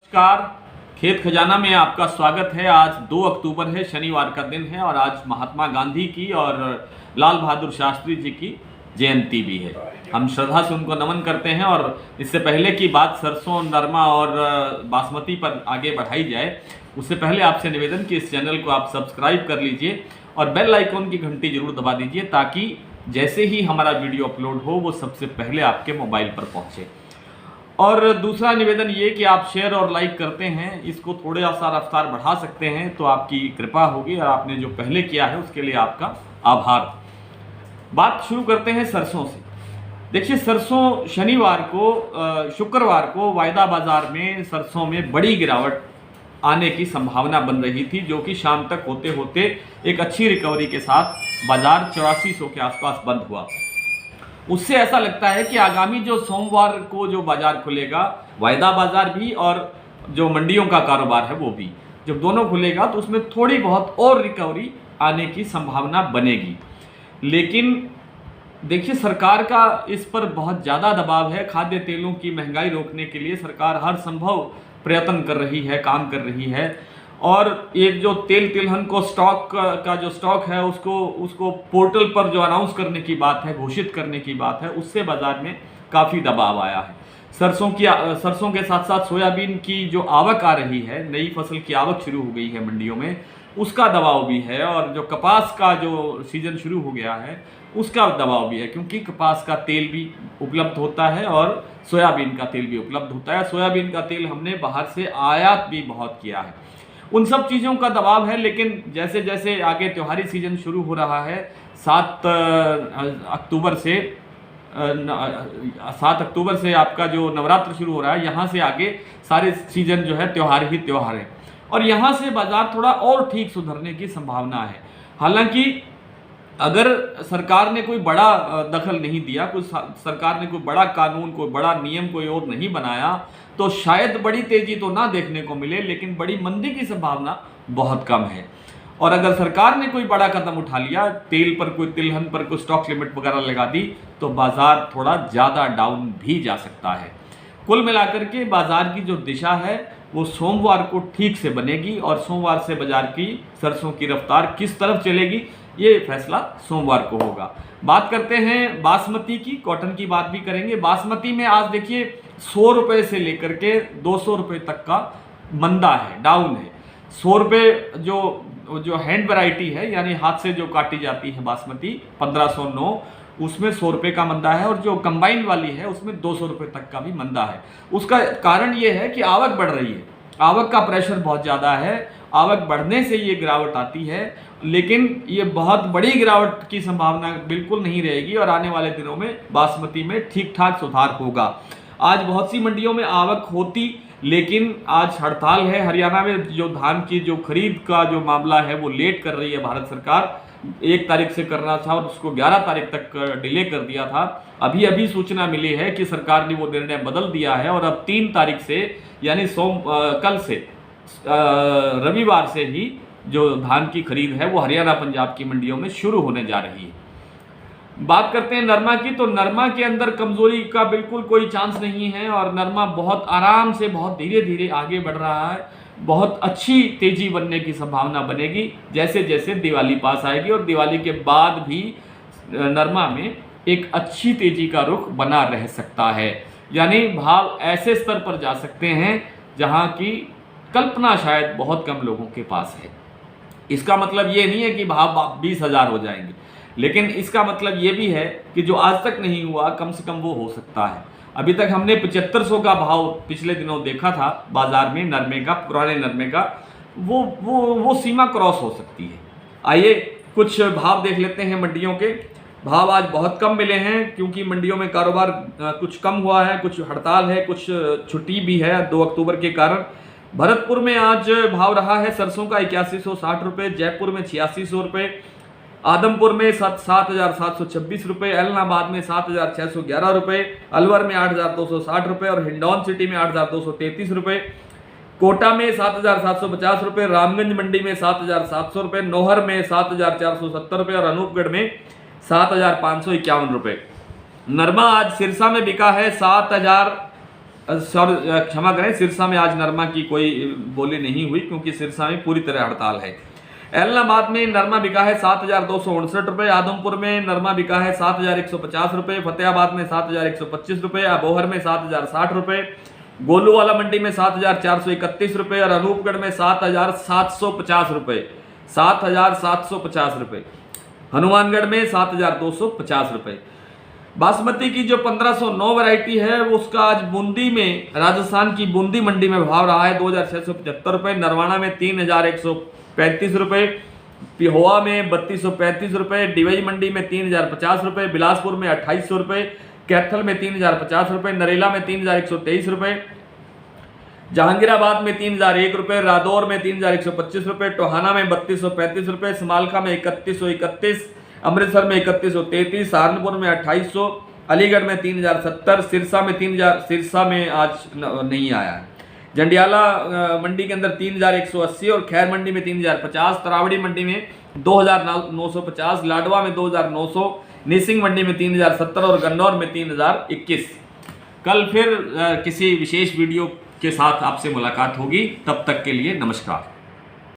नमस्कार। खेत खजाना में आपका स्वागत है। आज 2 अक्टूबर है, शनिवार का दिन है और आज महात्मा गांधी की और लाल बहादुर शास्त्री जी की जयंती भी है। हम श्रद्धा से उनको नमन करते हैं और इससे पहले की बात सरसों, नरमा और बासमती पर आगे बढ़ाई जाए, उससे पहले आपसे निवेदन कि इस चैनल को आप सब्सक्राइब कर लीजिए और बेल आइकॉन की घंटी जरूर दबा दीजिए ताकि जैसे ही हमारा वीडियो अपलोड हो वो सबसे पहले आपके मोबाइल पर पहुँचे। और दूसरा निवेदन ये कि आप शेयर और लाइक करते हैं, इसको थोड़ा सा रफ्तार बढ़ा सकते हैं तो आपकी कृपा होगी और आपने जो पहले किया है उसके लिए आपका आभार। बात शुरू करते हैं सरसों से। देखिए, सरसों शुक्रवार को वायदा बाजार में सरसों में बड़ी गिरावट आने की संभावना बन रही थी, जो कि शाम तक होते होते एक अच्छी रिकवरी के साथ बाजार 8400 के आसपास बंद हुआ। उससे ऐसा लगता है कि आगामी जो सोमवार को जो बाजार खुलेगा, वायदा बाजार भी और जो मंडियों का कारोबार है वो भी, जब दोनों खुलेगा तो उसमें थोड़ी बहुत और रिकवरी आने की संभावना बनेगी। लेकिन देखिए, सरकार का इस पर बहुत ज़्यादा दबाव है। खाद्य तेलों की महंगाई रोकने के लिए सरकार हर संभव प्रयत्न कर रही है, काम कर रही है। और एक जो तिलहन को स्टॉक का जो स्टॉक है उसको पोर्टल पर जो अनाउंस करने की बात है, घोषित करने की बात है, उससे बाजार में काफ़ी दबाव आया है। सरसों के साथ साथ सोयाबीन की जो आवक आ रही है, नई फसल की आवक शुरू हो गई है मंडियों में, उसका दबाव भी है। और जो कपास का जो सीजन शुरू हो गया है उसका दबाव भी है, क्योंकि कपास का तेल भी उपलब्ध होता है और सोयाबीन का तेल भी उपलब्ध होता है। सोयाबीन का तेल हमने बाहर से आयात भी बहुत किया है। उन सब चीज़ों का दबाव है। लेकिन जैसे जैसे आगे त्योहारी सीजन शुरू हो रहा है, 7 अक्टूबर से आपका जो नवरात्र शुरू हो रहा है, यहाँ से आगे सारे सीजन जो है त्योहार ही त्योहार है और यहाँ से बाजार थोड़ा और ठीक सुधरने की संभावना है। हालांकि अगर सरकार ने कोई बड़ा दखल नहीं दिया, सरकार ने कोई बड़ा कानून, कोई बड़ा नियम कोई और नहीं बनाया, तो शायद बड़ी तेजी तो ना देखने को मिले, लेकिन बड़ी मंदी की संभावना बहुत कम है। और अगर सरकार ने कोई बड़ा कदम उठा लिया, तेल पर कोई तिलहन पर कोई स्टॉक लिमिट वगैरह लगा दी, तो बाजार थोड़ा ज़्यादा डाउन भी जा सकता है। कुल मिलाकर के बाजार की जो दिशा है वो सोमवार को ठीक से बनेगी और सोमवार से बाजार की सरसों की रफ्तार किस तरफ चलेगी ये फैसला सोमवार को होगा। बात करते हैं बासमती की, कॉटन की बात भी करेंगे। बासमती में आज देखिए 100 रुपये से लेकर के 200 रुपये तक का मंदा है, डाउन है। 100 रुपये जो हैंड वैरायटी है, यानी हाथ से जो काटी जाती है बासमती 1509, उसमें 100 रुपये का मंदा है और जो कंबाइन वाली है उसमें 200 रुपये तक का भी मंदा है। उसका कारण ये है कि आवक बढ़ रही है, आवक का प्रेशर बहुत ज़्यादा है। आवक बढ़ने से ये गिरावट आती है, लेकिन ये बहुत बड़ी गिरावट की संभावना बिल्कुल नहीं रहेगी और आने वाले दिनों में बासमती में ठीक ठाक सुधार होगा। आज बहुत सी मंडियों में आवक होती, लेकिन आज हड़ताल है। हरियाणा में जो धान की जो खरीद का जो मामला है वो लेट कर रही है भारत सरकार। 1 तारीख से करना था और उसको 11 तारीख तक डिले कर दिया था। अभी सूचना मिली है कि सरकार ने वो निर्णय बदल दिया है और अब 3 तारीख से, यानी कल से, रविवार से ही जो धान की खरीद है वो हरियाणा पंजाब की मंडियों में शुरू होने जा रही है। बात करते हैं नरमा की, तो नरमा के अंदर कमजोरी का बिल्कुल कोई चांस नहीं है और नरमा बहुत आराम से, बहुत धीरे धीरे आगे बढ़ रहा है। बहुत अच्छी तेजी बनने की संभावना बनेगी जैसे जैसे दिवाली पास आएगी और दिवाली के बाद भी नरमा में एक अच्छी तेजी का रुख बना रह सकता है। यानी भाव ऐसे स्तर पर जा सकते हैं जहां की कल्पना शायद बहुत कम लोगों के पास है। इसका मतलब ये नहीं है कि भाव 20,000 हो जाएंगे, लेकिन इसका मतलब ये भी है कि जो आज तक नहीं हुआ कम से कम वो हो सकता है। अभी तक हमने 7500 का भाव पिछले दिनों देखा था बाजार में नरमे का, पुराने नरमे का, वो सीमा क्रॉस हो सकती है। आइए कुछ भाव देख लेते हैं मंडियों के। भाव आज बहुत कम मिले हैं क्योंकि मंडियों में कारोबार कुछ कम हुआ है, कुछ हड़ताल है, कुछ छुट्टी भी है 2 अक्टूबर के कारण। भरतपुर में आज भाव रहा है सरसों का 8160 रुपये, जयपुर में 8600 रुपये, आदमपुर में 7726 रुपये, एलनाबाद में 7611 रुपये, अलवर में 8260 रुपये और हिंडौन सिटी में 8233 रुपये, कोटा में 7750 रुपये, रामगंज मंडी में 7700 रुपये, नौहर में 7470 रुपये और अनूपगढ़ में 7551 रुपये। नरमा आज सिरसा में बिका है सॉरी क्षमा करें, सिरसा में आज नरमा की कोई बोली नहीं हुई क्योंकि सिरसा में पूरी तरह हड़ताल है। एलनाबाद में नरमा बिका है 7,269 रुपये, आदमपुर में नरमा बिका है 7,150 रुपये, फतेहाबाद में 7,125 रुपये, अबोहर में 7,060 रुपये, गोलूवाला मंडी में 7,431 रुपये और अनूपगढ़ में 7,750 रुपये, 7,750 रुपये, हनुमानगढ़ में 7,250 रुपये। बासमती की जो 1509 वैरायटी है उसका आज बूंदी में, राजस्थान की बूंदी मंडी में भाव रहा है 2,675 रुपये, नरवाना में 3,135 रुपये, पिहोवा में 3,235 रुपये, डिवई मंडी में 3,050 रुपये, बिलासपुर में 2,800 रुपये, कैथल में 3,050 रुपये, नरेला में 3,123 रुपये, जहांगीराबाद में 3,001 रुपये, रादौर में 3,125 रुपये, टोहाना में 3,235 रुपये, समालखा में 3,131, अमृतसर में 3,133, सहारनपुर में 2,800, अलीगढ़ में 3,070, सिरसा में 3,000, सिरसा में आज नहीं आया है। जंडियाला मंडी के अंदर 3,180 और खैर मंडी में 3,050, तरावड़ी मंडी में 2,950, लाडवा में 2,900, निसिंग मंडी में 3,070 और गन्नौर में 3,021। कल फिर किसी विशेष वीडियो के साथ आपसे मुलाकात होगी, तब तक के लिए नमस्कार।